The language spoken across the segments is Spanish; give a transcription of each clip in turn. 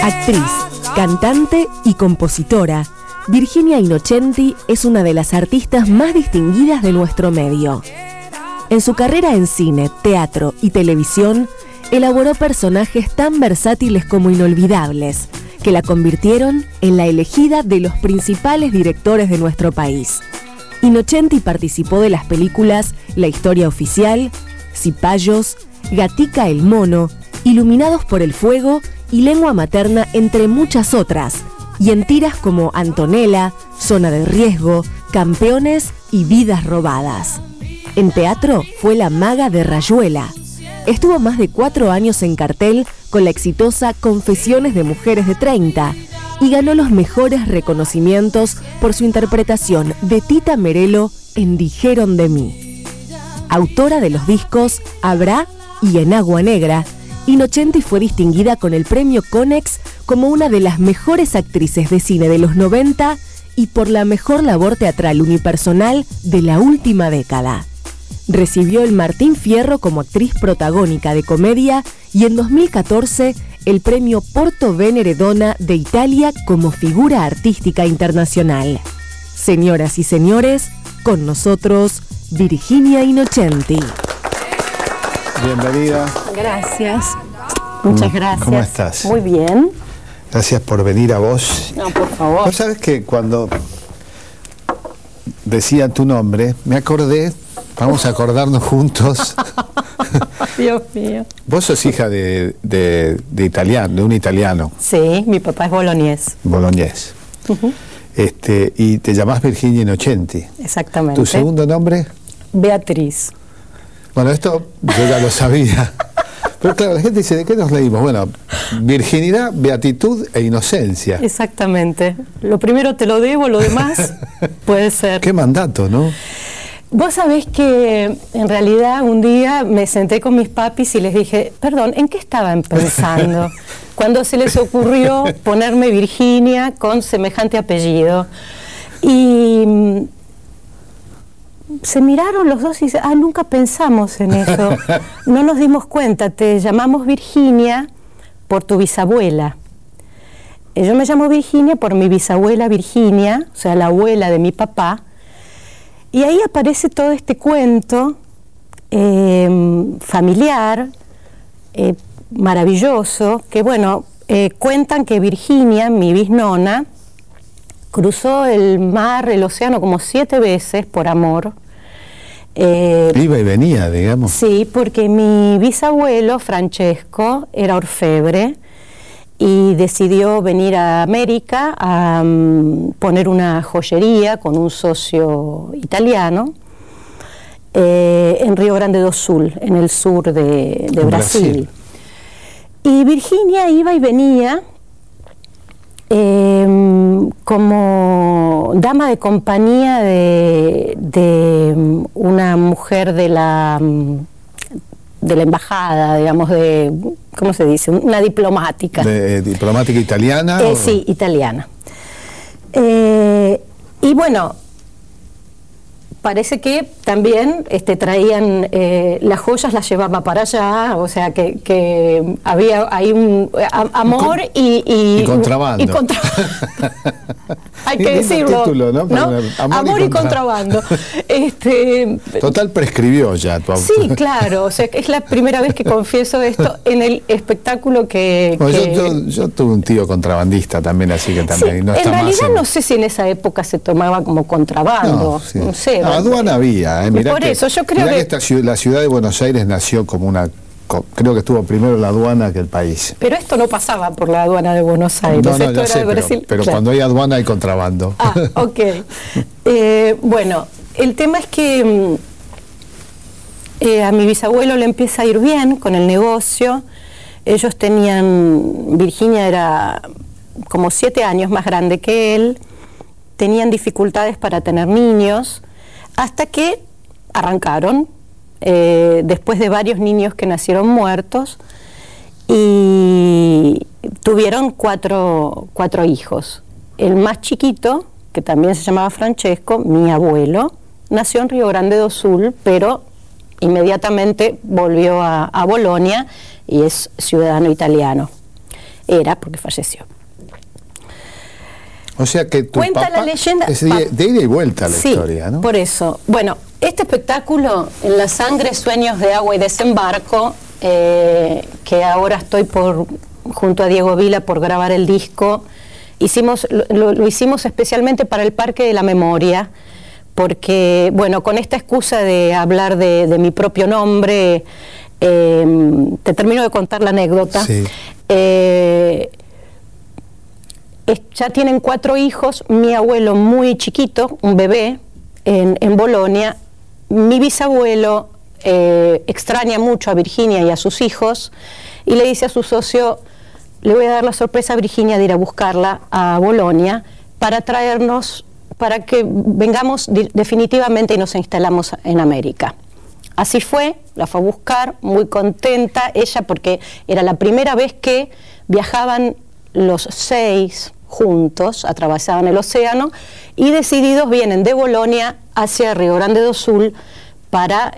Actriz, cantante y compositora, Virginia Innocenti es una de las artistas más distinguidas de nuestro medio. En su carrera en cine, teatro y televisión, elaboró personajes tan versátiles como inolvidables, que la convirtieron en la elegida de los principales directores de nuestro país. Innocenti participó de las películas La Historia Oficial, Cipayos, Gatica el Mono, Iluminados por el Fuego y Lengua Materna, entre muchas otras, y en tiras como Antonella, Zona de Riesgo, Campeones y Vidas Robadas. En teatro fue la maga de Rayuela. Estuvo más de 4 años en cartel con la exitosa Confesiones de Mujeres de 30 y ganó los mejores reconocimientos por su interpretación de Tita Merelo en Dijeron de mí. Autora de los discos Habrá y En Agua Negra, Innocenti fue distinguida con el premio Conex como una de las mejores actrices de cine de los 90 y por la mejor labor teatral unipersonal de la última década. Recibió el Martín Fierro como actriz protagónica de comedia y en 2014 el premio Porto Venere Donna de Italia como figura artística internacional. Señoras y señores, con nosotros Virginia Innocenti. Bienvenida. Gracias. Muchas gracias. ¿Cómo estás? Muy bien. Gracias por venir a vos. No, por favor. Vos sabés que cuando decía tu nombre, me acordé, vamos a acordarnos juntos. Dios mío. Vos sos hija de italiano, de un italiano. Sí, mi papá es boloñés. Boloñés. Y te llamás Virginia Innocenti. Exactamente. ¿Tu segundo nombre? Beatriz. Bueno, esto yo ya lo sabía. Pero claro, la gente dice, ¿de qué nos leímos? Bueno, virginidad, beatitud e inocencia. Exactamente. Lo primero te lo debo, lo demás puede ser. Qué mandato, ¿no? Vos sabés que en realidad un día me senté con mis papis y les dije, perdón, ¿en qué estaban pensando cuando se les ocurrió ponerme Virginia con semejante apellido? Y se miraron los dos y dicen, nunca pensamos en eso, no nos dimos cuenta, te llamamos Virginia por tu bisabuela. Yo me llamo Virginia por mi bisabuela Virginia, o sea, la abuela de mi papá, y ahí aparece todo este cuento familiar, maravilloso, que bueno, cuentan que Virginia, mi bisnona, cruzó el mar, el océano como 7 veces por amor. Iba y venía, digamos. Sí, porque mi bisabuelo, Francesco, era orfebre y decidió venir a América a poner una joyería con un socio italiano en Río Grande do Sul, en el sur de Brasil. Y Virginia iba y venía como dama de compañía de una mujer de la embajada, digamos, ¿cómo se dice? Una diplomática. ¿Diplomática italiana? Sí, italiana. Y bueno, parece que también traían las joyas, las llevaba para allá, o sea que había ahí un amor y contrabando. Hay que decirlo, título, ¿no? Amor y contrabando. Total, prescribió ya tu auto. Sí, claro, o sea, es la primera vez que confieso esto en el espectáculo que... Yo tuve un tío contrabandista también, así que también. Sí, no está en realidad más no sé si en esa época se tomaba como contrabando, sí. no sé. Aduana había, mirá por eso yo creo que la ciudad de Buenos Aires nació como una... Creo que estuvo primero la aduana que el país. Pero esto no pasaba por la aduana de Buenos Aires, no, esto ya era sé, de Brasil. Pero claro. Cuando hay aduana hay contrabando. Ok. Bueno, el tema es que a mi bisabuelo le empieza a ir bien con el negocio. Ellos tenían... Virginia era como 7 años más grande que él. Tenían dificultades para tener niños, hasta que arrancaron, después de varios niños que nacieron muertos, y tuvieron cuatro hijos. El más chiquito, que también se llamaba Francesco, mi abuelo, nació en Río Grande do Sul, pero inmediatamente volvió a Bolonia y es ciudadano italiano. Era, porque falleció. O sea que tu Cuenta papá la leyenda, es de ida y vuelta la historia, ¿no? Por eso. Bueno, este espectáculo, En la sangre, sueños de agua y desembarco, que ahora estoy junto a Diego Vila por grabar el disco, lo hicimos especialmente para el Parque de la Memoria, porque, bueno, con esta excusa de hablar de mi propio nombre, te termino de contar la anécdota. Sí. Ya tienen 4 hijos, mi abuelo muy chiquito, un bebé, en Bolonia. Mi bisabuelo extraña mucho a Virginia y a sus hijos, y le dice a su socio: le voy a dar la sorpresa a Virginia de ir a buscarla a Bolonia para traernos, para que vengamos definitivamente y nos instalamos en América. Así fue, la fue a buscar, muy contenta ella, porque era la primera vez que viajaban los 6 juntos, atravesaban el océano, y decididos vienen de Bolonia hacia Río Grande do Sul para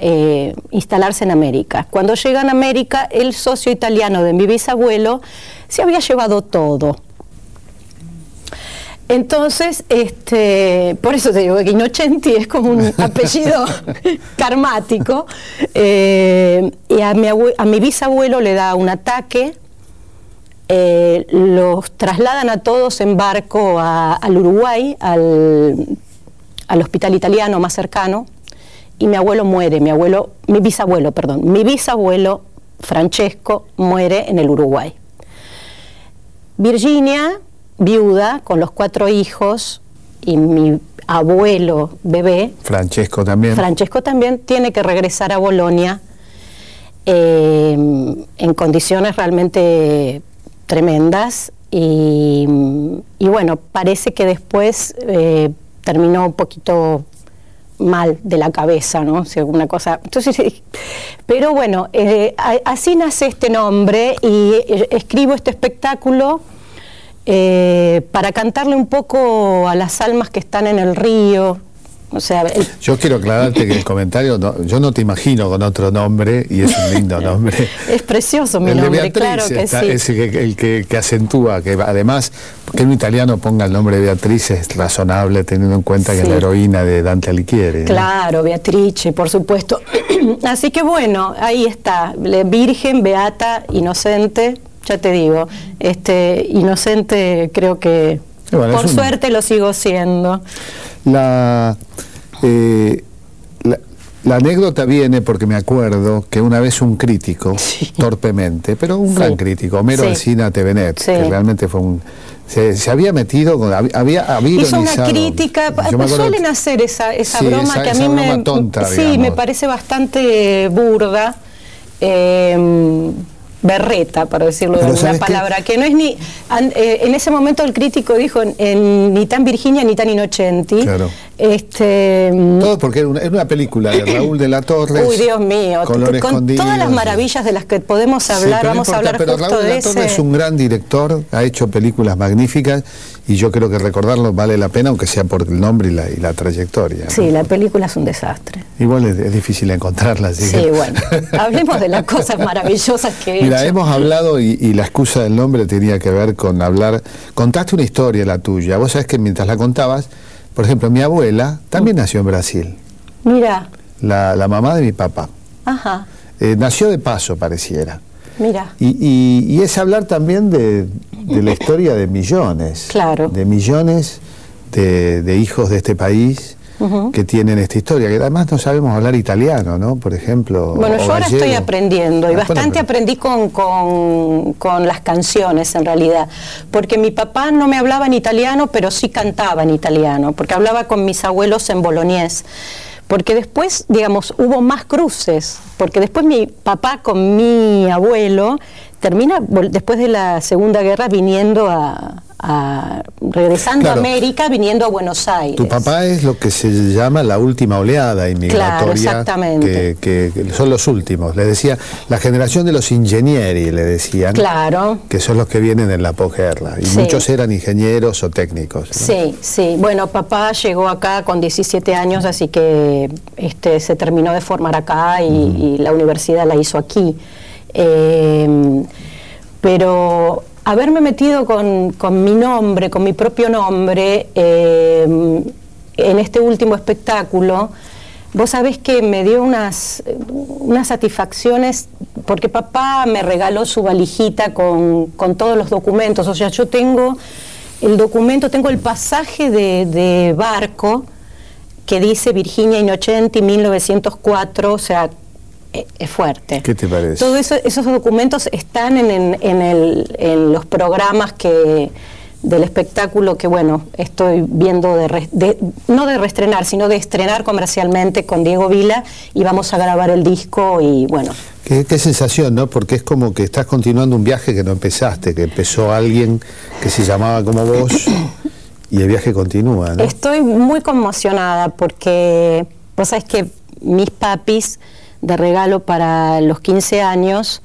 instalarse en América. Cuando llegan a América, el socio italiano de mi bisabuelo se había llevado todo. Entonces, por eso te digo que Innocenti es como un apellido karmático, y a mi bisabuelo le da un ataque, los trasladan a todos en barco al Uruguay, al hospital italiano más cercano, y mi abuelo muere, mi bisabuelo Francesco muere en el Uruguay. Virginia, viuda, con los 4 hijos, y mi abuelo bebé, Francesco también, tiene que regresar a Bolonia en condiciones realmente tremendas, y bueno, parece que después terminó un poquito mal de la cabeza, ¿no? O sea, una cosa. Entonces, pero bueno, así nace este nombre, y escribo este espectáculo para cantarle un poco a las almas que están en el río. O sea, yo quiero aclararte que el comentario, yo no te imagino con otro nombre, y es un lindo nombre. Es precioso mi el nombre, de Beatriz, claro que sí. Es el que acentúa, que además, que un italiano ponga el nombre de Beatriz es razonable, teniendo en cuenta que es la heroína de Dante Alighieri, ¿no? Claro, Beatrice, por supuesto. Así que bueno, ahí está, Virgen, Beata, Inocente, ya te digo, Inocente creo que, bueno, por suerte lo sigo siendo. La anécdota viene porque me acuerdo que una vez un crítico, torpemente, pero un gran crítico, Homero Alsina Tevenet, que realmente fue se había metido, había hizo una crítica, suelen hacer esa broma que a mí me parece bastante burda, berreta, para decirlo de alguna palabra, que no es ni... en ese momento el crítico dijo ni tan Virginia ni tan Innocenti. Claro. Todo porque era una película de Raúl de la Torre. Uy, Dios mío, con todas las maravillas de las que podemos hablar, vamos a hablar justo de ese. Pero Raúl de la Torre es un gran director, ha hecho películas magníficas, y yo creo que recordarlo vale la pena, aunque sea por el nombre y la trayectoria, ¿no? Sí, la película es un desastre. Igual es difícil encontrarla. Así sí, bueno, hablemos de las cosas maravillosas que he Mira, hecho. hemos hablado, y la excusa del nombre tenía que ver con hablar. Contaste una historia, la tuya. Vos sabés que mientras la contabas, por ejemplo, mi abuela también nació en Brasil. Mira. La mamá de mi papá. Ajá. Nació de paso, pareciera. Mira. Y es hablar también de la historia de millones. Claro. De millones de hijos de este país que tienen esta historia, que además no sabemos hablar italiano, ¿no? Por ejemplo. Bueno, yo ahora estoy aprendiendo, y bastante aprendí con las canciones, en realidad, porque mi papá no me hablaba en italiano, pero sí cantaba en italiano, porque hablaba con mis abuelos en boloñés. Porque después, digamos, hubo más cruces, porque después mi papá con mi abuelo termina, después de la Segunda Guerra, viniendo regresando a América, viniendo a Buenos Aires. Tu papá es lo que se llama la última oleada inmigratoria. Claro, exactamente. Que son los últimos. Le decía, la generación de los ingegneri, le decían. Claro. Que son los que vienen en la posguerra. Y muchos eran ingenieros o técnicos, ¿no? Sí, sí. Bueno, papá llegó acá con 17 años, así que se terminó de formar acá, y la universidad la hizo aquí. Pero haberme metido con mi nombre, con mi propio nombre, en este último espectáculo, vos sabés que me dio unas satisfacciones, porque papá me regaló su valijita con todos los documentos. O sea, yo tengo el documento, tengo el pasaje de barco que dice Virginia Innocenti 1904, o sea, es fuerte. ¿Qué te parece? Todos esos documentos están en los programas del espectáculo que, bueno, estoy viendo no de reestrenar, sino de estrenar comercialmente con Diego Vila, y vamos a grabar el disco y, bueno. Qué sensación, ¿no? Porque es como que estás continuando un viaje que no empezaste, que empezó alguien que se llamaba como vos y el viaje continúa, ¿no? Estoy muy conmocionada porque vos sabés que mis papis, de regalo para los 15 años,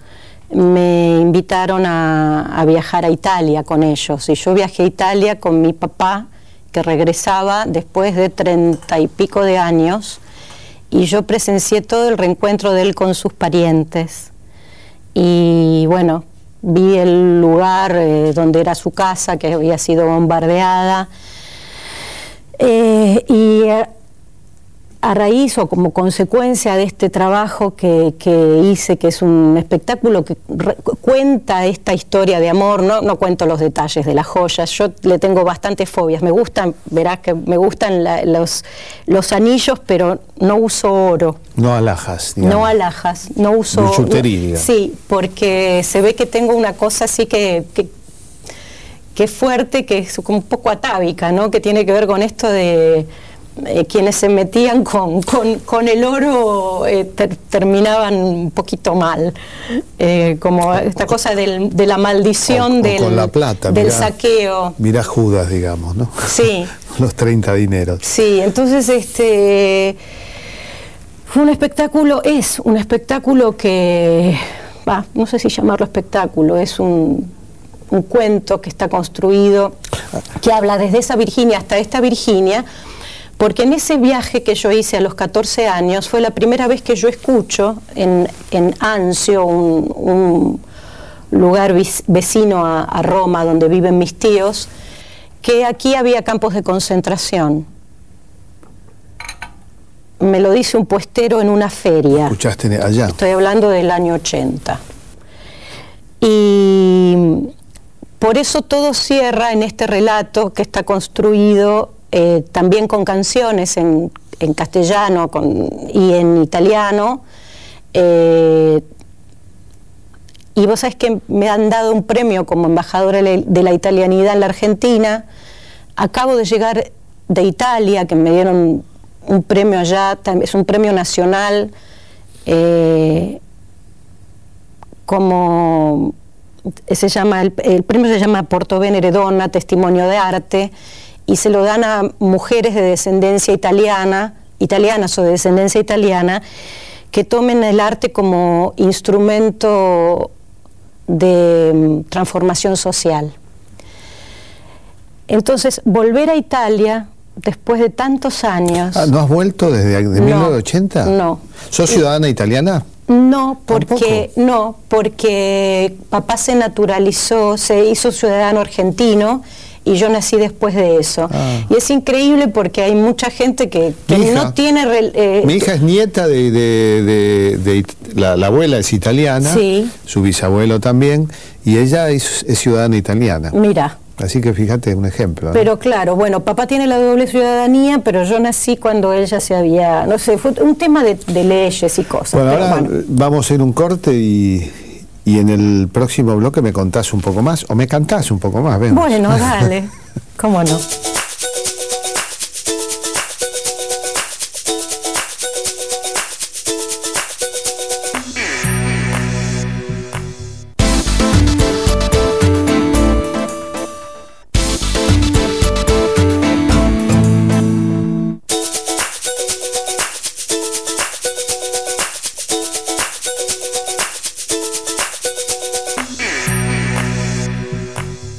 me invitaron a viajar a Italia con ellos, y yo viajé a Italia con mi papá, que regresaba después de 30 y pico de años, y yo presencié todo el reencuentro de él con sus parientes, y bueno, vi el lugar donde era su casa, que había sido bombardeada, y a raíz o como consecuencia de este trabajo que hice, que es un espectáculo que cuenta esta historia de amor, no cuento los detalles de las joyas, yo le tengo bastantes fobias, me gustan, verás que me gustan los anillos, pero no uso oro. No alhajas, digamos. No alhajas, no uso... Bichutería. Sí, porque se ve que tengo una cosa así que es fuerte, que es como un poco atávica, ¿no? Que tiene que ver con esto de... quienes se metían con el oro terminaban un poquito mal, como esta cosa de la maldición con la plata, del saqueo. Mirá Judas, digamos, ¿no? Sí. Los 30 dineros. Sí, entonces fue un espectáculo, es un espectáculo que, no sé si llamarlo espectáculo, es un cuento que está construido, que habla desde esa Virginia hasta esta Virginia, porque en ese viaje que yo hice a los 14 años fue la primera vez que yo escucho en Anzio, un lugar vecino a Roma donde viven mis tíos, que aquí había campos de concentración. Me lo dice un puestero en una feria. ¿Escuchaste allá? Estoy hablando del año 80. Y por eso todo cierra en este relato que está construido también con canciones en castellano y en italiano, y vos sabés que me han dado un premio como embajadora de la italianidad en la Argentina. Acabo de llegar de Italia, que me dieron un premio allá, es un premio nacional, como se llama, el premio se llama Porto Venere Donna, Testimonio de Arte, y se lo dan a mujeres de descendencia italianas o de descendencia italiana, que tomen el arte como instrumento de transformación social. Entonces, volver a Italia después de tantos años... ¿No has vuelto desde 1980? No. ¿Sos ciudadana italiana? No, porque papá se naturalizó, se hizo ciudadano argentino, y yo nací después de eso. Y es increíble porque hay mucha gente que no tiene... mi hija es nieta de la abuela es italiana, sí. Su bisabuelo también, y ella es ciudadana italiana. Mira. Así que fíjate, un ejemplo, ¿no? Pero claro, bueno, papá tiene la doble ciudadanía, pero yo nací cuando ella se había... No sé, fue un tema de leyes y cosas. Bueno, ahora vamos a ir un corte y en el próximo bloque me contás un poco más, o me cantás un poco más, vemos. Bueno, dale, cómo no.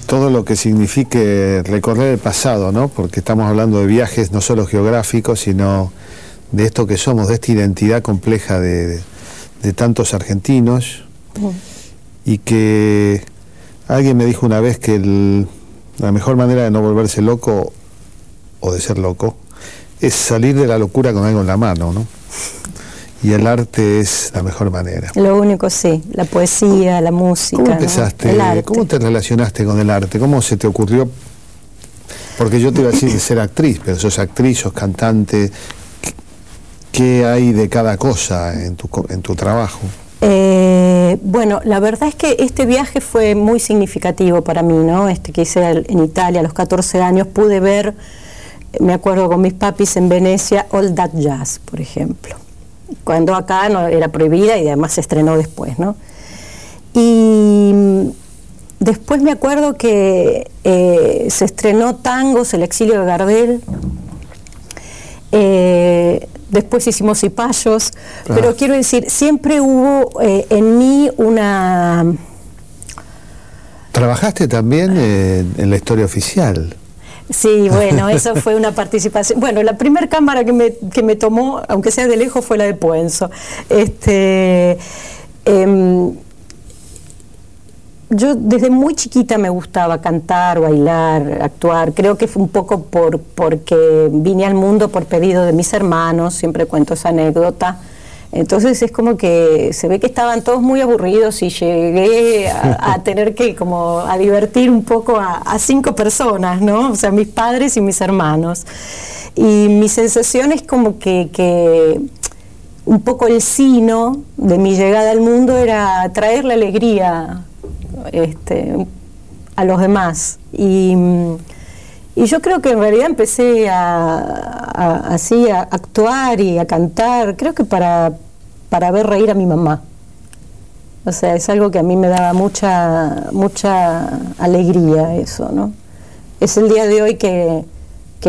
Todo lo que signifique recorrer el pasado, ¿no? Porque estamos hablando de viajes no solo geográficos, sino de esto que somos, de esta identidad compleja de tantos argentinos, y que alguien me dijo una vez que la mejor manera de no volverse loco o de ser loco es salir de la locura con algo en la mano, ¿no? Y el arte es la mejor manera. Lo único, sí, la poesía, la música. ¿Cómo empezaste? ¿No? El arte. ¿Cómo te relacionaste con el arte? ¿Cómo se te ocurrió? Porque yo te iba a decir de ser actriz, pero sos actriz, sos cantante. ¿Qué hay de cada cosa en tu trabajo? Bueno, la verdad es que este viaje fue muy significativo para mí, ¿no? Que hice en Italia a los 14 años, pude ver, me acuerdo con mis papis en Venecia, All That Jazz, por ejemplo. Cuando acá no era prohibida y además se estrenó después, ¿no? Y después me acuerdo que se estrenó Tangos, El exilio de Gardel. Después hicimos Cipayos, pero quiero decir, siempre hubo en mí una... ¿Trabajaste también en la historia oficial? Sí, bueno, eso fue una participación. Bueno, la primera cámara que me tomó, aunque sea de lejos, fue la de Puenzo. Yo desde muy chiquita me gustaba cantar, bailar, actuar. Creo que fue un poco porque vine al mundo por pedido de mis hermanos, siempre cuento esa anécdota. Entonces es como que se ve que estaban todos muy aburridos y llegué a tener que como a divertir un poco a 5 personas, ¿no? O sea, mis padres y mis hermanos. Y mi sensación es como que un poco el sino de mi llegada al mundo era traer la alegría a los demás. Y yo creo que en realidad empecé así a actuar y a cantar, creo que para ver reír a mi mamá. O sea, es algo que a mí me daba mucha alegría eso, ¿no? Es el día de hoy que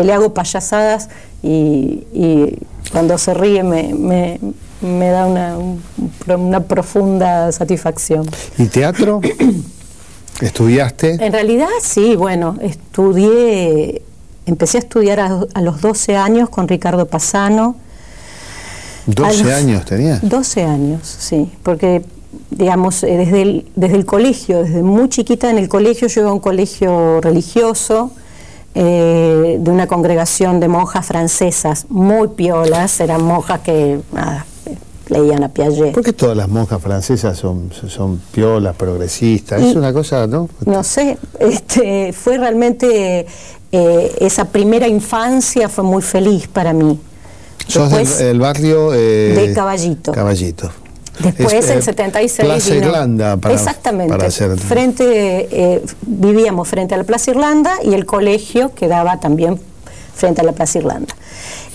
le hago payasadas y cuando se ríe me da una profunda satisfacción. ¿Y teatro? ¿Estudiaste? En realidad sí, bueno, empecé a estudiar a los 12 años con Ricardo Passano. ¿12 años tenías? 12 años, sí, porque digamos, desde el colegio, desde muy chiquita en el colegio, yo iba a un colegio religioso, de una congregación de monjas francesas, muy piolas, eran monjas que leían a Piaget. ¿Por qué todas las monjas francesas son piolas, progresistas? Es una cosa, ¿no? No sé, fue realmente, esa primera infancia fue muy feliz para mí. ¿Sos del barrio? De Caballito. Caballito. Después, en 76 Plaza vino, Irlanda, exactamente, para hacer... vivíamos frente a la Plaza Irlanda y el colegio quedaba también frente a la Plaza Irlanda.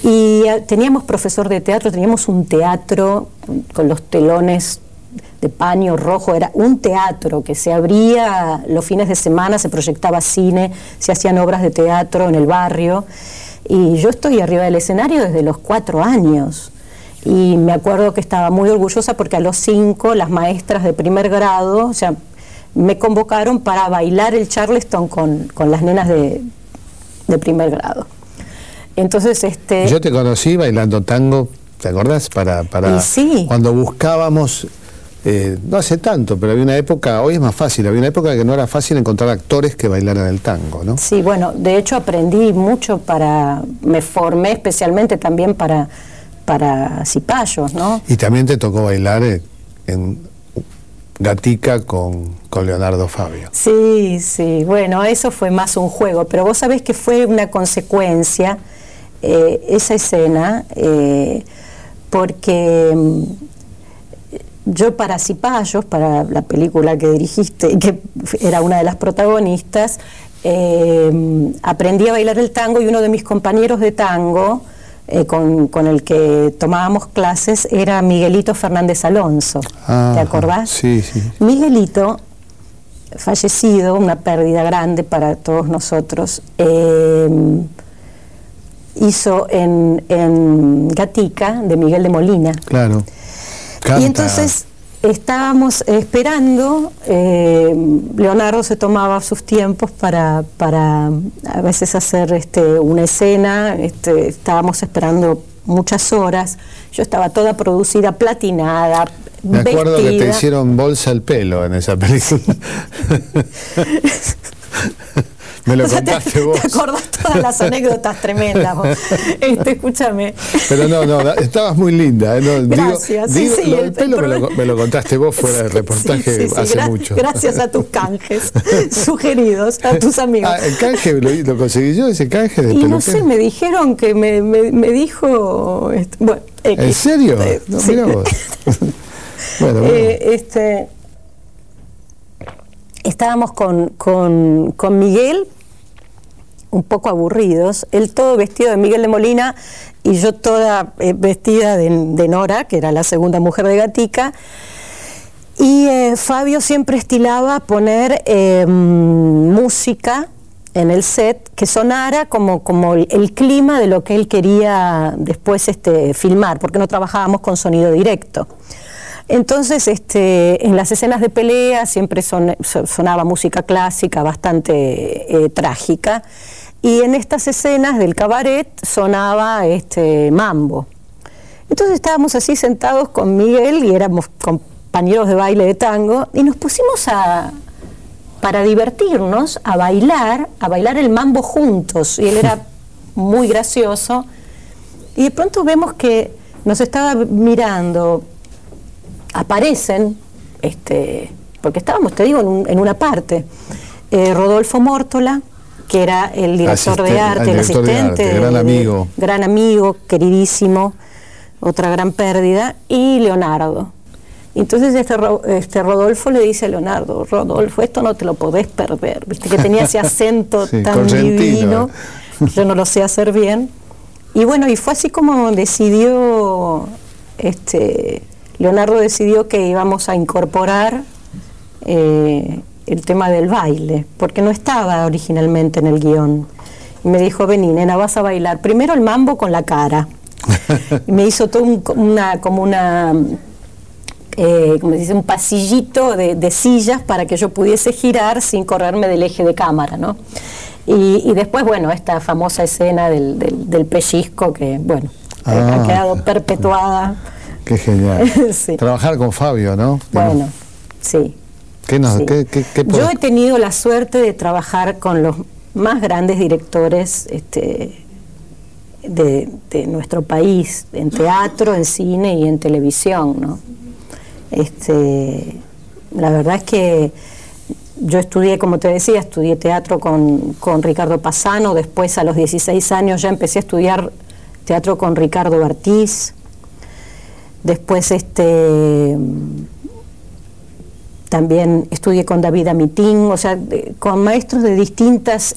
Y teníamos profesor de teatro, teníamos un teatro con los telones de paño rojo, era un teatro que se abría los fines de semana, se proyectaba cine, se hacían obras de teatro en el barrio, y yo estoy arriba del escenario desde los 4 años. Y me acuerdo que estaba muy orgullosa porque a los 5 las maestras de primer grado, o sea, me convocaron para bailar el Charleston con las nenas de primer grado. Entonces, yo te conocí bailando tango, ¿te acordás? Sí. Cuando buscábamos, no hace tanto, pero había una época, hoy es más fácil, había una época que no era fácil encontrar actores que bailaran el tango, ¿no? Sí, bueno, de hecho aprendí mucho me formé especialmente también para Cipayos, ¿no? Y también te tocó bailar en Gatica con Leonardo Fabio. Sí, sí, bueno, eso fue más un juego, pero vos sabés que fue una consecuencia esa escena, porque yo para Cipayos, para la película que dirigiste y que era una de las protagonistas, aprendí a bailar el tango y uno de mis compañeros de tango, con el que tomábamos clases, era Miguelito Fernández Alonso. ¿Te acordás? Sí, sí. Miguelito, fallecido, una pérdida grande para todos nosotros, hizo en Gatica, de Miguel de Molina. Claro. Canta. Y entonces estábamos esperando, Leonardo se tomaba sus tiempos para a veces hacer una escena, estábamos esperando muchas horas, yo estaba toda producida, platinada, Me acuerdo vestida. que te hicieron bolsa el pelo en esa película. Me lo contaste vos. Te acordás todas las anécdotas tremendas vos. Escúchame. Pero no, estabas muy linda. ¿No? Gracias. Digo, sí, lo del pelo me lo contaste vos fuera del reportaje hace mucho. Gracias a tus canjes sugeridos, a tus amigos. El canje lo conseguí yo, ese canje de Y peluquero. no sé, me dijeron que me dijo... bueno, ¿En serio? No, sí. mirá vos. Bueno. Estábamos con Miguel, un poco aburridos, él todo vestido de Miguel de Molina y yo toda vestida de Nora, que era la segunda mujer de Gatica, y Fabio siempre estilaba poner música en el set que sonara como el clima de lo que él quería después filmar, porque no trabajábamos con sonido directo. Entonces, en las escenas de pelea siempre sonaba música clásica bastante trágica, y en estas escenas del cabaret sonaba mambo. Entonces estábamos así sentados con Miguel y éramos compañeros de baile de tango, y nos pusimos para divertirnos a bailar el mambo juntos, y él era muy gracioso, y de pronto vemos que nos estaba mirando. Aparecen, porque estábamos, te digo, en una parte, Rodolfo Mórtola, que era el director de arte, el asistente, gran amigo, queridísimo, otra gran pérdida, y Leonardo. Entonces Rodolfo le dice a Leonardo: Rodolfo, esto no te lo podés perder, viste que tenía ese acento sí, tan divino, yo no lo sé hacer bien. Y bueno, y fue así como decidió Leonardo decidió que íbamos a incorporar el tema del baile, porque no estaba originalmente en el guión. Y me dijo: vení, nena, vas a bailar primero el mambo con la cara. Y me hizo todo como se dice, un pasillito de sillas para que yo pudiese girar sin correrme del eje de cámara, ¿no? Y después, bueno, esta famosa escena del pellizco que, bueno, ha quedado perpetuada. Qué genial. Sí. Trabajar con Fabio, ¿no? Bueno, sí. ¿Qué Yo he tenido la suerte de trabajar con los más grandes directores de nuestro país, en teatro, en cine y en televisión, ¿no? La verdad es que yo estudié, como te decía, estudié teatro con Ricardo Passano, después a los 16 años ya empecé a estudiar teatro con Ricardo Bartiz. Después también estudié con David Amitín, o sea, con maestros de distintas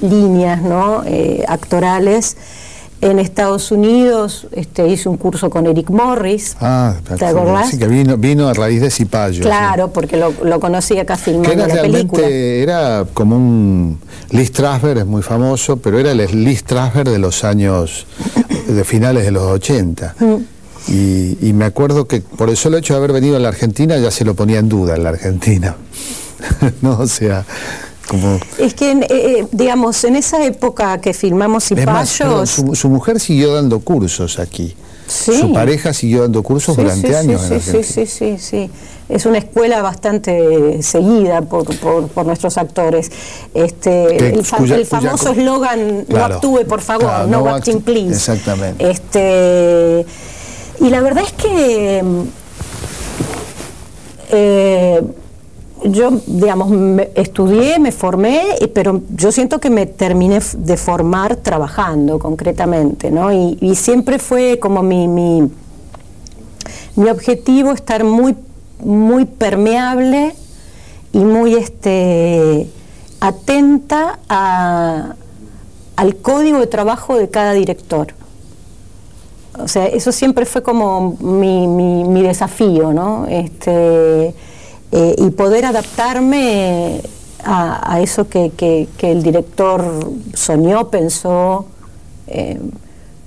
líneas, ¿no? Actorales. En Estados Unidos hice un curso con Eric Morris. ¿Te acordás? Sí, que vino a raíz de Cipayo. Claro, sí. Porque lo conocí acá filmando la película. Era como un... Lee Strasberg es muy famoso, pero era el Lee Strasberg de los años, de finales de los 80. Y me acuerdo que por el solo hecho de haber venido a la Argentina ya se lo ponía en duda en la Argentina. No, o sea, como... Es que, digamos, en esa época que filmamos Cipayos... Su mujer siguió dando cursos aquí. Sí. Su pareja siguió dando cursos durante años en Argentina. Sí. Es una escuela bastante seguida por nuestros actores. El famoso eslogan, no actúe, por favor, claro, no acting, please. Exactamente. Y la verdad es que yo, digamos, estudié, me formé, pero yo siento que me terminé de formar trabajando concretamente, ¿no? Y siempre fue como mi objetivo estar muy permeable y muy atenta al código de trabajo de cada director. O sea, eso siempre fue como mi desafío, ¿no? Y poder adaptarme a eso que el director soñó, pensó,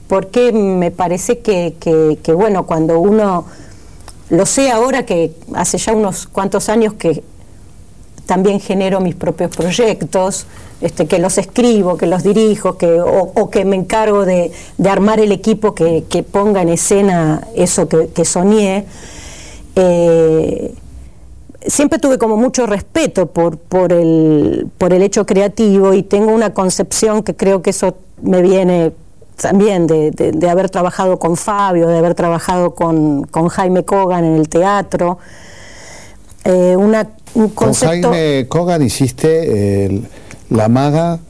porque me parece que bueno, cuando uno, lo sé ahora que hace ya unos cuantos años que también genero mis propios proyectos, que los escribo, que los dirijo, o que me encargo de armar el equipo que ponga en escena eso que soñé. siempre tuve como mucho respeto por el hecho creativo, y tengo una concepción que creo que eso me viene también de haber trabajado con Fabio, de haber trabajado con Jaime Kogan en el teatro. Un concepto, con Jaime Kogan hiciste La Maga.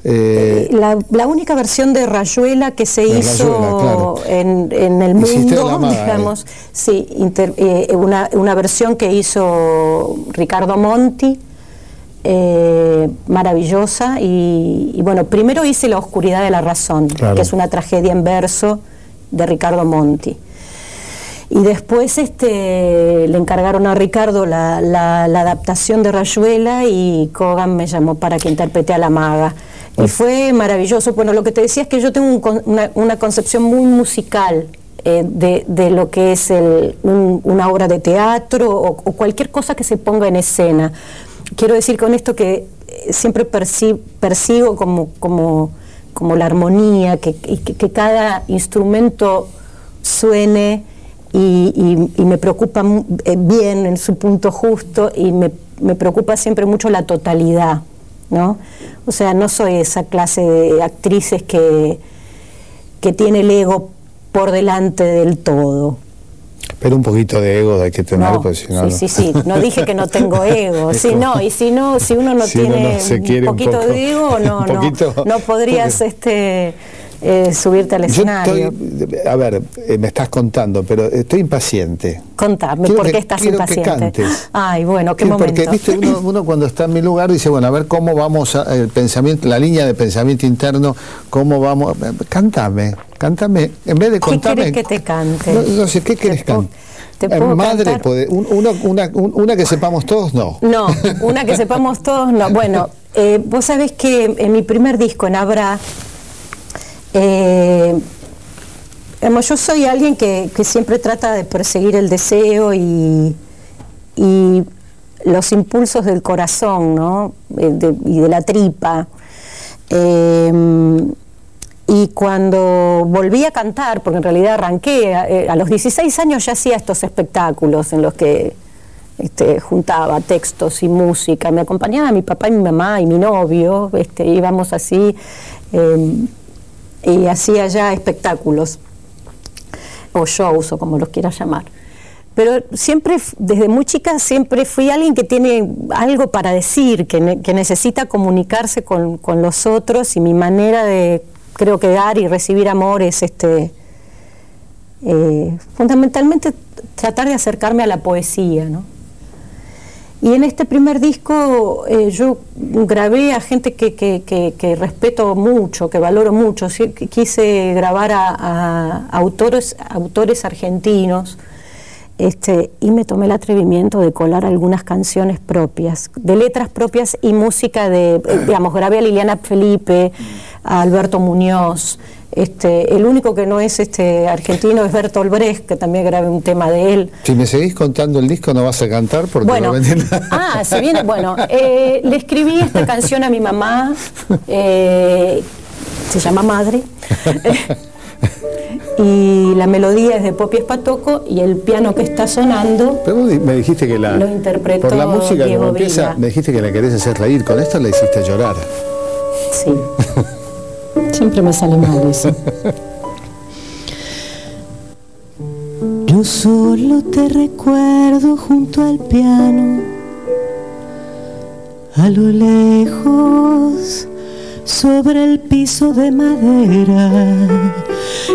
La única versión de Rayuela que se hizo, claro, en el mundo, digamos, sí, una versión que hizo Ricardo Monti, maravillosa, y bueno, primero hice La oscuridad de la razón, claro, que es una tragedia en verso de Ricardo Monti, y después le encargaron a Ricardo la adaptación de Rayuela, y Kogan me llamó para que interprete a La Maga. Y fue maravilloso. Bueno, lo que te decía es que yo tengo una concepción muy musical de lo que es una obra de teatro o cualquier cosa que se ponga en escena. Quiero decir con esto que siempre persigo como la armonía, que cada instrumento suene y me preocupa bien en su punto justo, y me preocupa siempre mucho la totalidad, ¿no? O sea, no soy esa clase de actrices que tiene el ego por delante del todo. Pero un poquito de ego hay que tener, no, pues si no, sí, no dije que no tengo ego, si uno no tiene un poquito de ego, no podrías subirte al escenario. A ver, me estás contando, pero estoy impaciente. Contame, ¿por qué estás impaciente? Que cantes. Ay, bueno, qué momento. Porque, viste, uno cuando está en mi lugar dice, bueno, a ver cómo vamos, el pensamiento, la línea de pensamiento interno, cómo vamos. Cántame, en vez de contarme. ¿Qué querés que te cante? No sé, ¿qué querés cantar? Madre, una que sepamos todos, no. No, una que sepamos todos, no. Bueno, vos sabés que en mi primer disco, en Abra, yo soy alguien que siempre trata de perseguir el deseo y los impulsos del corazón, ¿no? Y de la tripa. Y cuando volví a cantar, porque en realidad arranqué, a los 16 años ya hacía estos espectáculos en los que juntaba textos y música. Me acompañaba mi papá y mi mamá y mi novio, íbamos así, y hacía ya espectáculos, o shows, o como los quieras llamar. Pero siempre, desde muy chica, siempre fui alguien que tiene algo para decir, que necesita comunicarse con los otros, y mi manera de, creo que dar y recibir amor es fundamentalmente tratar de acercarme a la poesía, ¿no? Y en este primer disco yo grabé a gente que respeto mucho, que valoro mucho. Quise grabar a autores argentinos, y me tomé el atrevimiento de colar algunas canciones propias, de letras propias y música digamos, grabé a Liliana Felipe, a Alberto Muñoz. El único que no es argentino es Bertolt Brecht, que también grabé un tema de él. Si me seguís contando el disco no vas a cantar porque bueno, no vendí nada. Se viene, bueno, le escribí esta canción a mi mamá, se llama Madre, y la melodía es de Popi Espatoco, y el piano que está sonando, pero me dijiste que lo interpretó por la música Diego como empieza, Villa. Me dijiste que la querés hacer reír, con esto la hiciste llorar. Sí. Siempre me sale mal eso. Yo solo te recuerdo junto al piano, a lo lejos, sobre el piso de madera,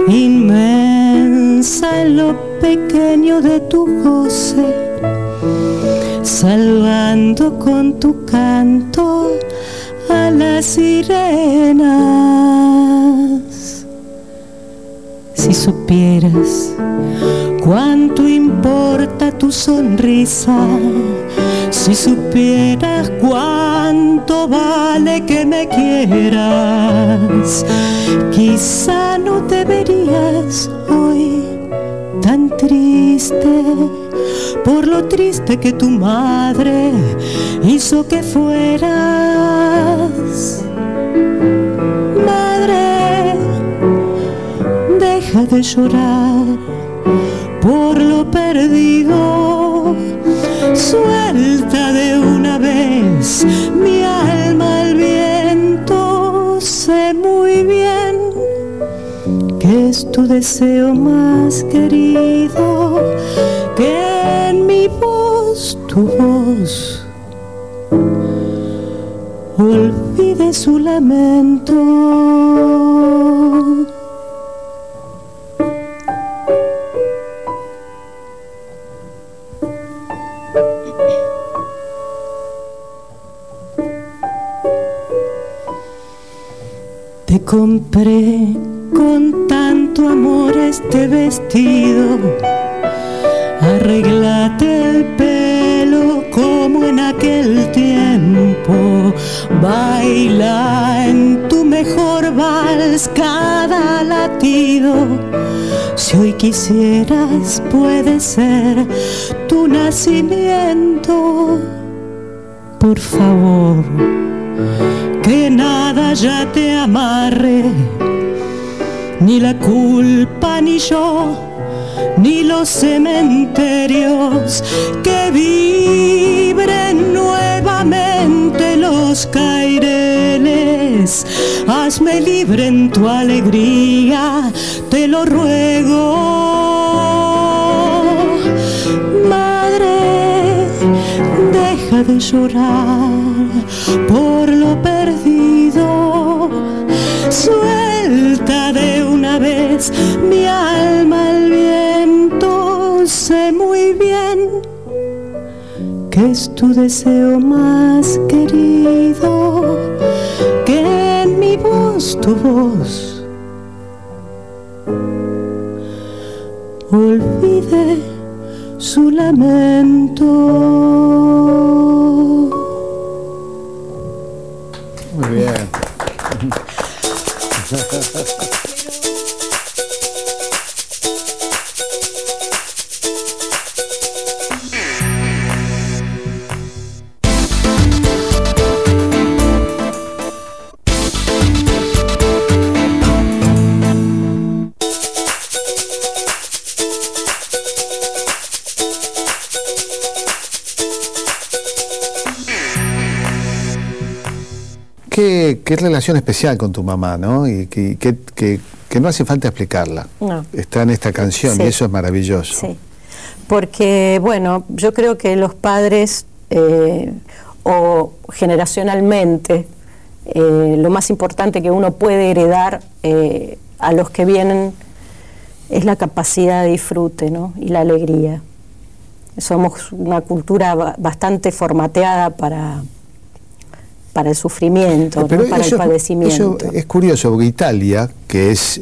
inmensa en lo pequeño de tu goce, salvando con tu canto a las sirenas. Si supieras cuánto importa tu sonrisa, si supieras cuánto vale que me quieras, quizá no te verías hoy tan triste por lo triste que tu madre hizo que fueras. Madre, deja de llorar, por lo perdido. Suelta de una vez mi alma al viento, sé muy bien que es tu deseo más querido, que en mi voz, tu voz, olvide su lamento. Te compré con tanto amor este vestido, arréglate el pelo como en aquel tiempo, baila en tu mejor vals cada latido. Si hoy quisieras, puede ser tu nacimiento. Por favor, que nada ya te amarre, ni la culpa ni yo, ni los cementerios, que vibren nuevamente los caireles. Hazme libre en tu alegría, te lo ruego. Madre, deja de llorar por lo perdido. Suelta de una vez mi alma al viento, sé muy bien que es tu deseo más querido, que en mi voz, tu voz, olvide su lamento. Muy bien. Qué relación especial con tu mamá, ¿no? Y que no hace falta explicarla. No. Está en esta canción, sí. Y eso es maravilloso. Sí, porque, bueno, yo creo que los padres, o generacionalmente, lo más importante que uno puede heredar a los que vienen es la capacidad de disfrute, ¿no? Y la alegría. Somos una cultura bastante formateada para el sufrimiento, ¿no? Para el padecimiento. Eso es curioso, porque Italia, que es,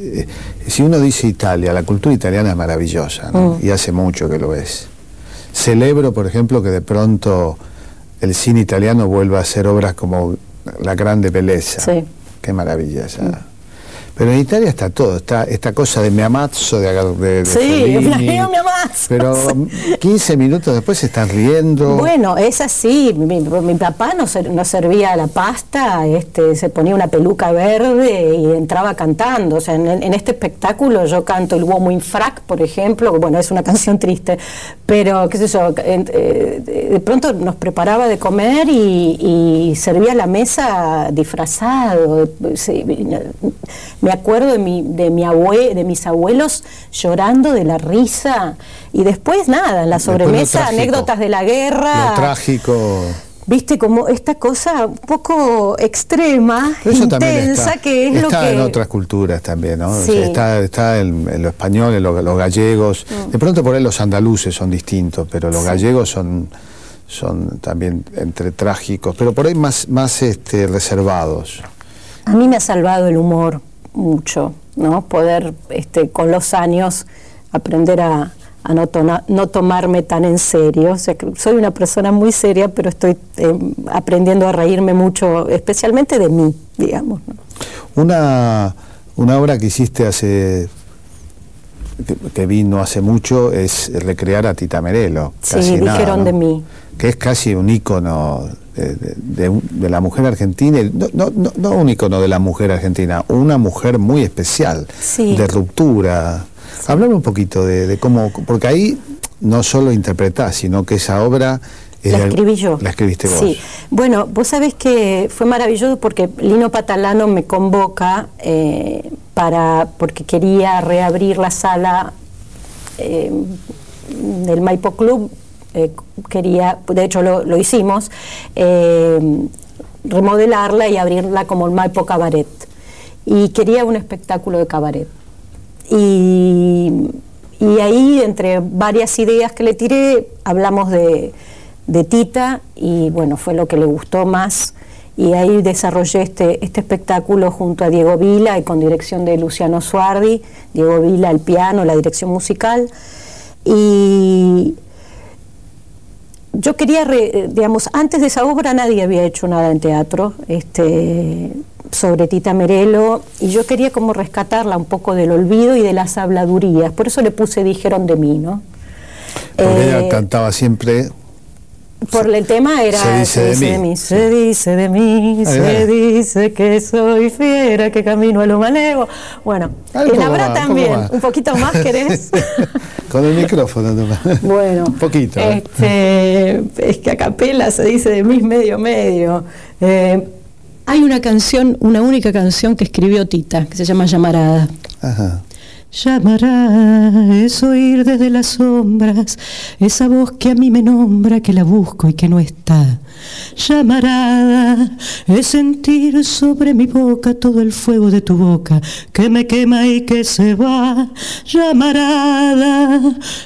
si uno dice Italia, la cultura italiana es maravillosa, ¿no? Y hace mucho que lo es. Celebro, por ejemplo, que de pronto el cine italiano vuelva a hacer obras como La Grande Bellezza. Sí. Qué maravilla esa. Pero en Italia está todo, está esta cosa de mi amazzo, de sí, Fellini, mi amazzo. pero 15 minutos después se están riendo. Bueno, es así, mi papá nos servía la pasta, se ponía una peluca verde y entraba cantando. O sea, en este espectáculo yo canto el Uomo in frac, por ejemplo, bueno, es una canción triste, pero qué sé yo, de pronto nos preparaba de comer y servía la mesa disfrazado. Me acuerdo de mis abuelos llorando de la risa, y después nada, en la sobremesa, anécdotas de la guerra. Lo trágico. Viste, como esta cosa un poco extrema, intensa, que es lo que... Está en otras culturas también, ¿no? Sí. O sea, está en lo español, en los gallegos. De pronto por ahí los andaluces son distintos, pero los gallegos son también entre trágicos, pero por ahí más reservados. A mí me ha salvado el humor mucho, ¿no? Poder con los años aprender a no tomarme tan en serio. O sea, que soy una persona muy seria, pero estoy aprendiendo a reírme mucho, especialmente de mí, digamos, ¿no? Una obra que hiciste que vino hace mucho es recrear a Tita Merello. Sí, dijeron, ¿no?, de mí. Que es casi un ícono de la mujer argentina, no un ícono de la mujer argentina, una mujer muy especial, sí, de ruptura. Hablame un poquito de cómo, porque ahí no solo interpretás, sino que esa obra... La escribí yo. La escribiste vos. Sí. Bueno, vos sabés que fue maravilloso porque Lino Patalano me convoca porque quería reabrir la sala del Maipo Club. De hecho lo hicimos, remodelarla y abrirla como el Maipo Cabaret. Y quería un espectáculo de cabaret. Y ahí, entre varias ideas que le tiré, hablamos de Tita, y bueno, fue lo que le gustó más, y ahí desarrollé este espectáculo junto a Diego Vila y con dirección de Luciano Suardi. Diego Vila al piano, la dirección musical, y yo quería, digamos, antes de esa obra nadie había hecho nada en teatro sobre Tita Merello, y yo quería como rescatarla un poco del olvido y de las habladurías, por eso le puse Dijeron de mí, ¿no? Porque ella cantaba siempre... Por el tema era Se dice de mí. Se dice de mí, se dice que soy fiera, que camino a lo malevo. Bueno, en Abra también, un poquito más querés. Con el micrófono nomás. Bueno, un poquito. Es que a capela se dice de mí medio. Hay una canción, una única canción que escribió Tita, que se llama Llamarada. Ajá. Llamarada es oír desde las sombras esa voz que a mí me nombra, que la busco y que no está. Llamarada es sentir sobre mi boca todo el fuego de tu boca que me quema y que se va. Llamarada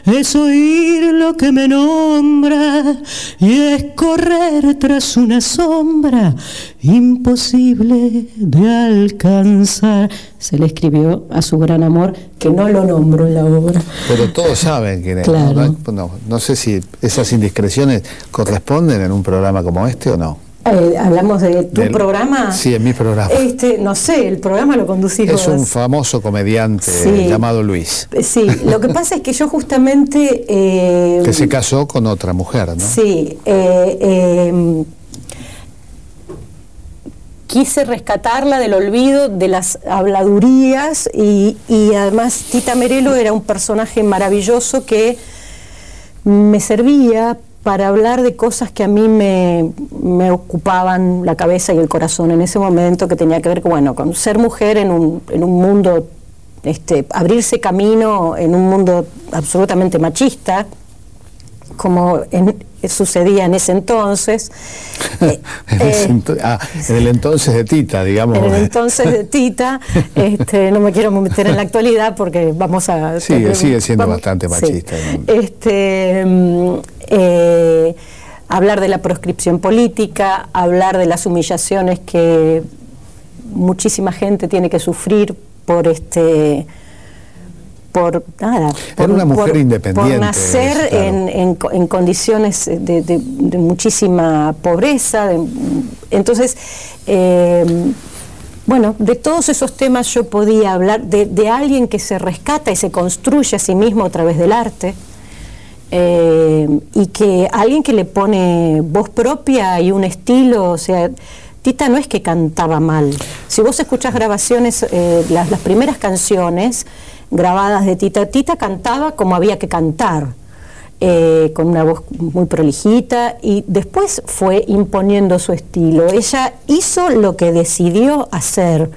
es oír lo que me nombra y es correr tras una sombra imposible de alcanzar. Se le escribió a su gran amor, que no lo nombro en la obra. Pero todos saben quién es. Claro. No sé si esas indiscreciones corresponden en un programa como este o no. ¿Hablamos de tu programa? Sí, en mi programa. No sé, el programa lo conducís vos. Es un famoso comediante llamado Luis. Sí, lo que pasa es que yo justamente... que se casó con otra mujer, ¿no? Sí, quise rescatarla del olvido, de las habladurías, y además Tita Merello era un personaje maravilloso que me servía para hablar de cosas que a mí me ocupaban la cabeza y el corazón en ese momento, que tenía que ver con ser mujer en un mundo, abrirse camino en un mundo absolutamente machista, como sucedía en ese entonces. En el entonces de Tita, digamos. En el entonces de Tita, no me quiero meter en la actualidad porque vamos a... Sigue siendo bastante machista. Sí. Hablar de la proscripción política, hablar de las humillaciones que muchísima gente tiene que sufrir por una mujer independiente, por nacer en condiciones de muchísima pobreza. Entonces, de todos esos temas yo podía hablar, de alguien que se rescata y se construye a sí mismo a través del arte, y que alguien que le pone voz propia y un estilo. O sea, Tita no es que cantaba mal. Si vos escuchás grabaciones, las primeras canciones grabadas de Tita cantaba como había que cantar, con una voz muy prolijita, y después fue imponiendo su estilo. Ella hizo lo que decidió hacer,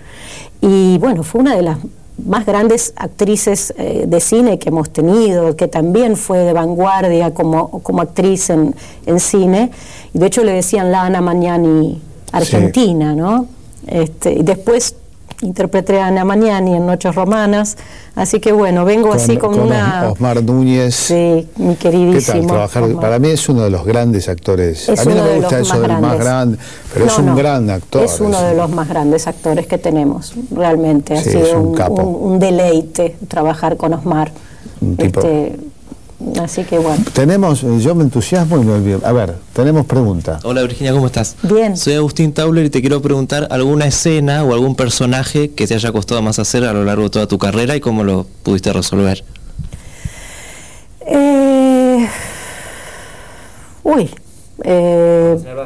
y bueno, fue una de las más grandes actrices de cine que hemos tenido, que también fue de vanguardia como actriz en cine, y de hecho le decían la Ana Magnani argentina, sí. ¿No? Y después interpreté a Ana Magnani en Noches Romanas, así que bueno, vengo así con una... Osmar Núñez. Sí, mi queridísimo. ¿Qué tal trabajar? Osmar. Para mí es uno de los grandes actores. A mí no me gusta eso del más grande, pero es un gran actor. Es uno de los más grandes actores que tenemos, realmente. Ha sido un deleite trabajar con Osmar. Un tipo... Así que bueno. Yo me entusiasmo y me olvido. A ver, tenemos preguntas. Hola Virginia, ¿cómo estás? Bien. Soy Agustín Tauler y te quiero preguntar alguna escena o algún personaje que te haya costado más hacer a lo largo de toda tu carrera y cómo lo pudiste resolver. Hablas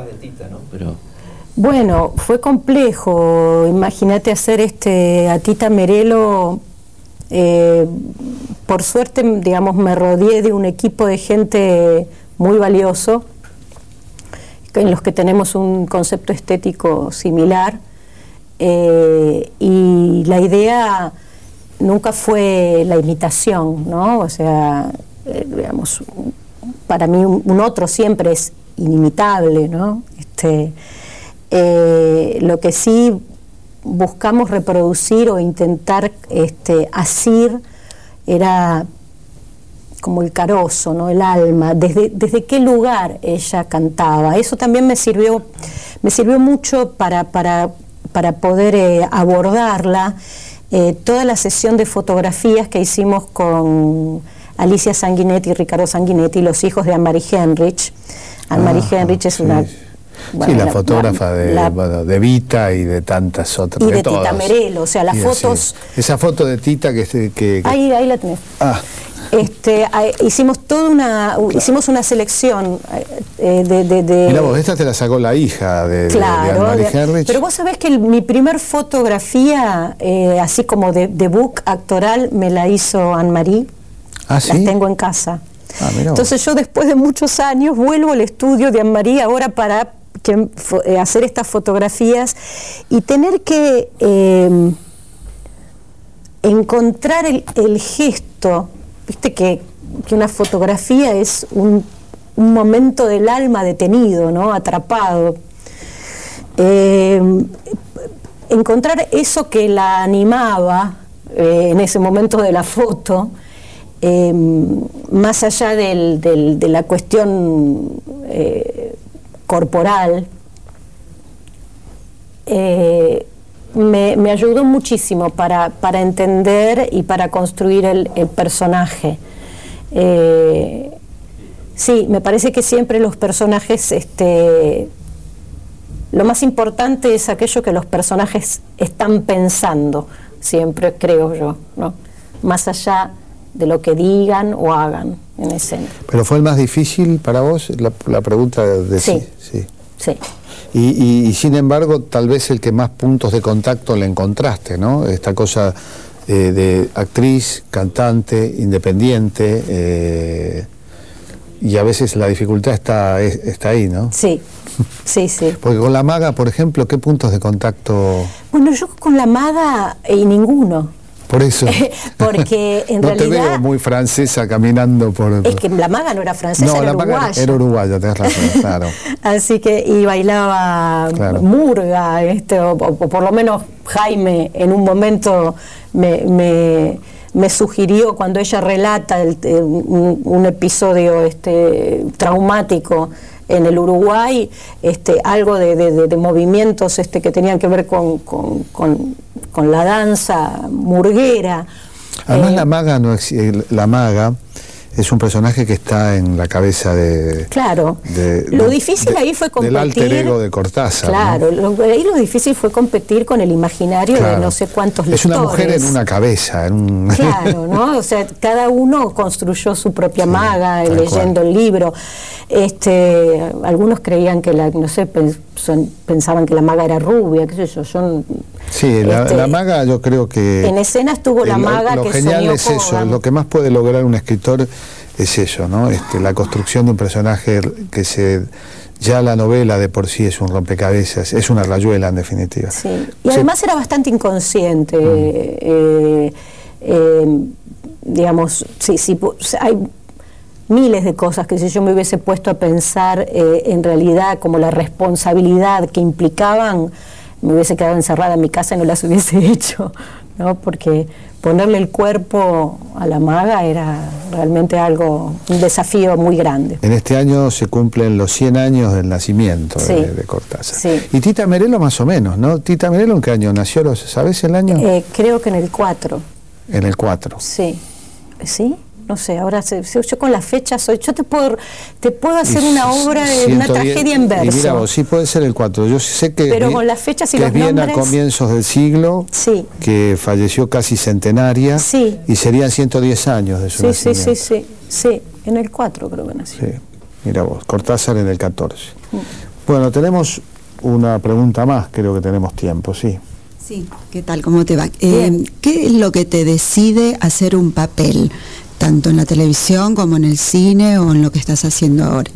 de Tita, ¿no? Pero... Bueno, fue complejo. Imagínate hacer a Tita Merello por suerte, digamos, me rodeé de un equipo de gente muy valioso, en los que tenemos un concepto estético similar, y la idea nunca fue la imitación, ¿no? O sea, digamos, para mí un otro siempre es inimitable, ¿no? Lo que sí buscamos reproducir o intentar asir era como el carozo, ¿no? El alma, desde qué lugar ella cantaba. Eso también me sirvió mucho para poder abordarla. Toda la sesión de fotografías que hicimos con Alicia Sanguinetti y Ricardo Sanguinetti, los hijos de Anne-Marie Henrich. Anne-Marie Henrich es una... Bueno, sí, la fotógrafa de Vita y de tantas otras. Y de Tita Merelo, o sea, las fotos... Sí. Esa foto de Tita que... Ahí la tenés. Hicimos una selección de... Mirá vos, esta te la sacó la hija de Anne-Marie Henrich. Pero vos sabés que mi primer fotografía, así como de book actoral, me la hizo Anne-Marie. ¿Ah, sí? Las tengo en casa. Mirá Entonces yo, después de muchos años, vuelvo al estudio de Anne-Marie ahora para hacer estas fotografías y tener que encontrar el gesto. Viste que una fotografía es un momento del alma detenido, ¿no? Atrapado. Encontrar eso que la animaba en ese momento de la foto, más allá de la cuestión corporal, me ayudó muchísimo para entender y para construir el personaje. Sí, me parece que siempre los personajes, lo más importante es aquello que los personajes están pensando, siempre creo yo, ¿no? Más allá de lo que digan o hagan en escena. ¿Pero fue el más difícil para vos? La pregunta de sí. Y sin embargo, tal vez el que más puntos de contacto le encontraste, ¿no? Esta cosa de actriz, cantante, independiente, y a veces la dificultad está ahí, ¿no? Sí. Porque con la maga, por ejemplo, ¿qué puntos de contacto? Bueno, yo con la maga ninguno. Por eso. Porque en realidad... No te veo muy francesa caminando por... Es que la maga no era francesa, era uruguaya. Maga era uruguaya, tenés razón, claro. Así que, y bailaba murga, o por lo menos Jaime en un momento me sugirió, cuando ella relata un episodio traumático en el Uruguay, algo de movimientos que tenían que ver con la danza murguera. Además la maga es un personaje que está en la cabeza de... Claro, lo difícil ahí fue competir... Del alter ego de Cortázar. Claro, ¿no? Ahí lo difícil fue competir con el imaginario de no sé cuántos lectores. Es una mujer en una cabeza. Claro, ¿no? O sea, cada uno construyó su propia maga, leyendo el libro. Algunos creían que pensaban que la maga era rubia, qué sé yo. Sí, la maga, yo creo que... En escena estuvo la maga lo que genial soñó es eso, Kogan. lo que más puede lograr un escritor es eso, ¿no? La construcción de un personaje ya la novela de por sí es un rompecabezas, es una rayuela en definitiva. Sí, y además era bastante inconsciente. Digamos, hay miles de cosas que si yo me hubiese puesto a pensar en realidad como la responsabilidad que implicaban, me hubiese quedado encerrada en mi casa y no las hubiese hecho, ¿no? Porque ponerle el cuerpo a la maga era realmente un desafío muy grande. En este año se cumplen los 100 años del nacimiento de Cortázar. Sí. Y Tita Merelo más o menos, ¿no? ¿Tita Merelo en qué año nació? ¿Sabés el año? Creo que en el 4. En el 4. Sí. ¿Sí? No sé, ahora yo con las fechas yo te puedo hacer una obra de una tragedia en verso. Y mira vos, sí puede ser el 4. Yo sé que pero con las fechas y que los es bien nombres, a comienzos del siglo, que falleció casi centenaria, y serían 110 años de su nacimiento. Sí, en el 4 creo que nació. Sí, mira vos, Cortázar en el 14. Bueno, tenemos una pregunta más, creo que tenemos tiempo, sí. Sí, ¿qué tal? ¿Cómo te va? ¿Qué es lo que te decide hacer un papel? tanto en la televisión como en el cine o en lo que estás haciendo ahora?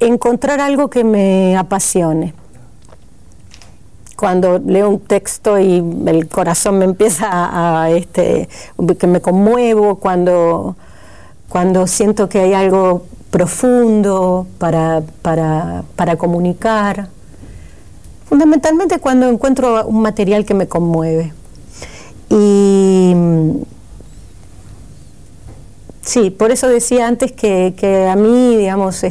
Encontrar algo que me apasione. Cuando leo un texto y el corazón me empieza que me conmuevo, cuando siento que hay algo profundo para comunicar. Fundamentalmente cuando encuentro un material que me conmueve. Y sí, por eso decía antes que a mí, digamos,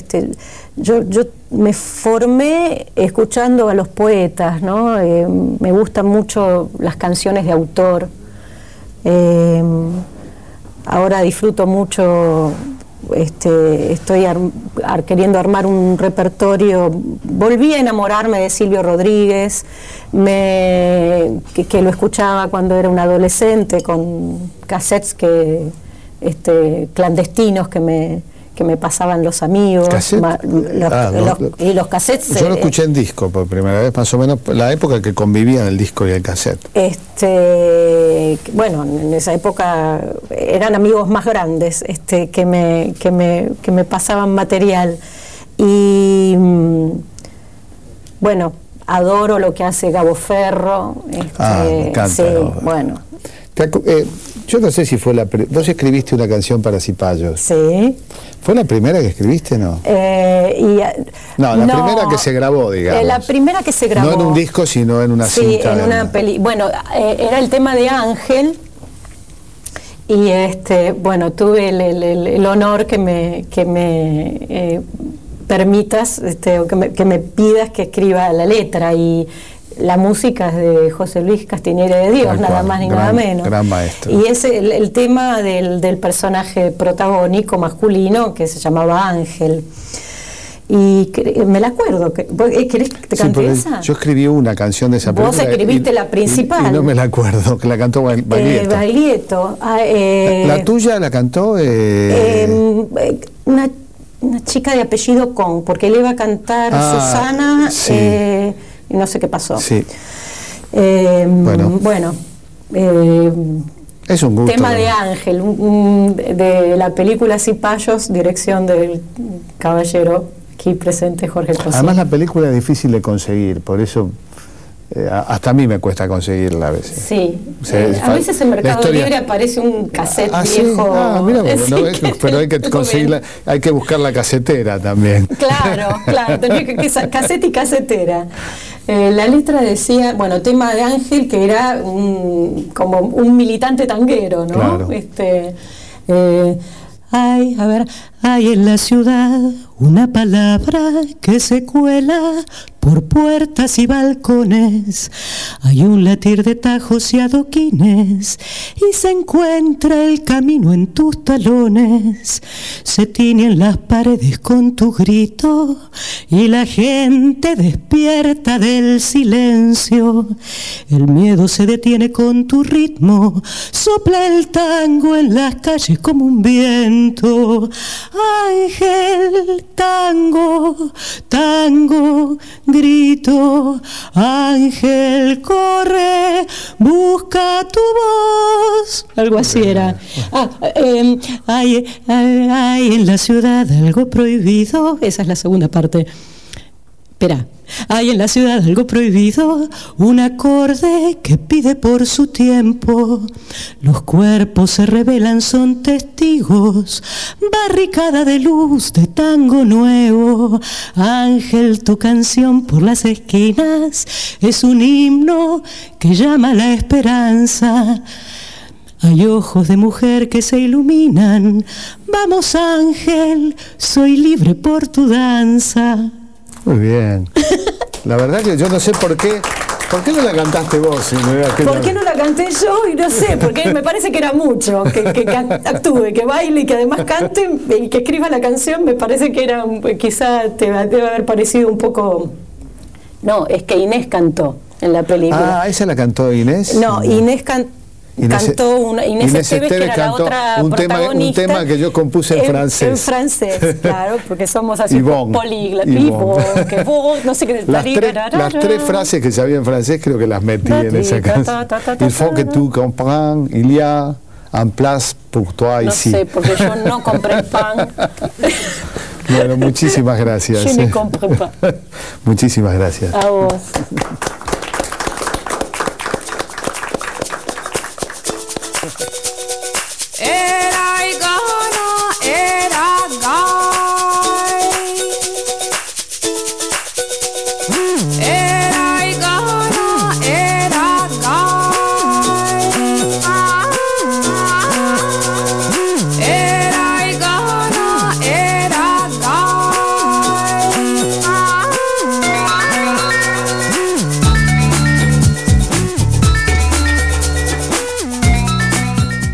yo me formé escuchando a los poetas, ¿no? Me gustan mucho las canciones de autor. Ahora disfruto mucho, estoy queriendo armar un repertorio. Volví a enamorarme de Silvio Rodríguez, que lo escuchaba cuando era un adolescente, con cassettes clandestinos que me pasaban los amigos. Y los cassettes. Yo lo escuché en disco por primera vez, más o menos la época que convivían el disco y el cassette. Bueno, en esa época eran amigos más grandes que me pasaban material. Y bueno, adoro lo que hace Gabo Ferro. Me encanta. Sí, bueno. Yo no sé si fue vos escribiste una canción para Cipayos. Sí. ¿Fue la primera que escribiste, no? La primera que se grabó, digamos. La primera que se grabó. No en un disco, sino en una cinta. Sí, en una peli. Bueno, era el tema de Ángel. Y bueno, tuve el honor que me permitas, o que me pidas que escriba la letra. Y la música es de José Luis Castiñeira de Dios, nada más ni nada menos. Gran maestro. Y es el tema del personaje protagónico masculino que se llamaba Ángel. Y me la acuerdo. ¿Querés que te cante esa? Yo escribí una canción de esa película. Vos escribiste la principal. Y no me la acuerdo, que la cantó Baglietto. Baglietto. ¿La tuya la cantó? Una chica de apellido Con, porque le iba a cantar Susana. Sí. Y no sé qué pasó. Sí. Bueno. Es un gusto. Tema de Ángel, de la película Cipayos, dirección del caballero aquí presente Jorge Cosío. Además la película es difícil de conseguir, por eso hasta a mí me cuesta conseguirla a veces. Sí, a veces en Mercado Libre aparece un cassette viejo. Sí. Mira, pero hay que conseguirla, hay que buscar la casetera también. Claro, tenés que cassette y casetera. La letra decía, bueno, tema de Ángel, que era como un militante tanguero, ¿no? Claro. Hay en la ciudad una palabra que se cuela por puertas y balcones. Hay un latir de tajos y adoquines y se encuentra el camino en tus talones. Se tiñen las paredes con tu grito y la gente despierta del silencio. El miedo se detiene con tu ritmo, sopla el tango en las calles como un viento. Ángel, tango, tango, grito. Ángel, corre, busca tu voz. Algo así era. Hay en la ciudad algo prohibido. Esa es la segunda parte. Espera. Hay en la ciudad algo prohibido, un acorde que pide por su tiempo. Los cuerpos se revelan, son testigos, barricada de luz de tango nuevo. Ángel, tu canción por las esquinas es un himno que llama a la esperanza. Hay ojos de mujer que se iluminan. Vamos, Ángel, soy libre por tu danza. Muy bien. La verdad que yo no sé por qué no la cantaste vos. ¿Por qué no la canté yo? Y no sé, porque me parece que era mucho, que actúe, que baile y que además cante y que escriba la canción. Me parece que era, quizá te debe haber parecido un poco. No, es que Inés cantó en la película. ¿Esa la cantó Inés? No, Inés cantó. cantó Inés Esteves, que era la otra protagonista. Un tema que yo compuse en francés. En francés, claro, porque somos así políglotas. No sé qué. Las tres frases que sabía en francés creo que las metí en esa canción. Il faut que tu comprennes, il y a un place pour toi ici. No sé, porque yo no compré pan. Bueno, muchísimas gracias. Je ne comprends pas. Muchísimas gracias. A vos.